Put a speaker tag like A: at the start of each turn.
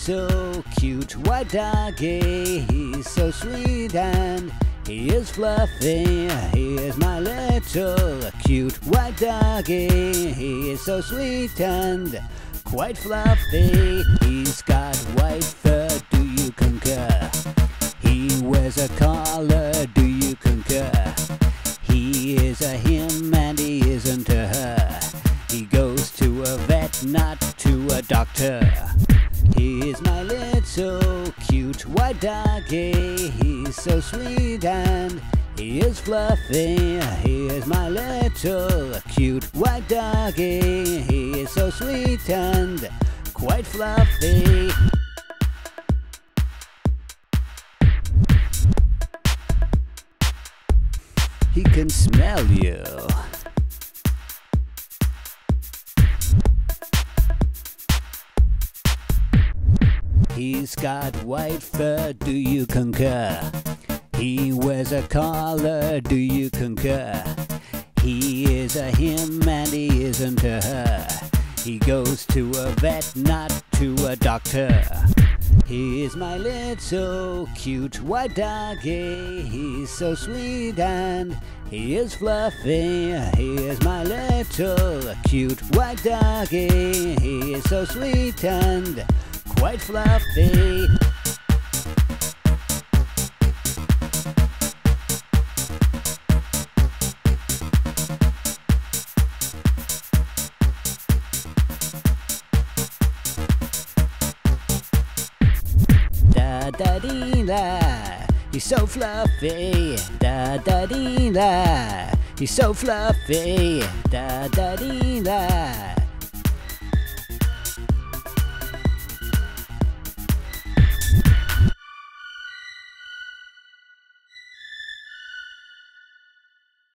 A: little cute white doggy. He's so sweet and he is fluffy. He is my little cute white doggy. He is so sweet and quite fluffy. He's got white fur, do you concur? He wears a collar, do you concur? He is a him and he isn't a her. He goes to a vet, not to a doctor. He is my little cute white doggy. He's so sweet and he is fluffy. He is my little cute white doggy. He is so sweet and quite fluffy. He can smell you. He's got white fur, do you concur? He wears a collar, do you concur? He is a him and he isn't a her. He goes to a vet, not to a doctor. He is my little cute white doggy. He's so sweet and he is fluffy. He is my little cute white doggy. He is so sweet and quite fluffy. Da da dee la, he's so fluffy. Da da dee la, he's so fluffy. Da da dee la.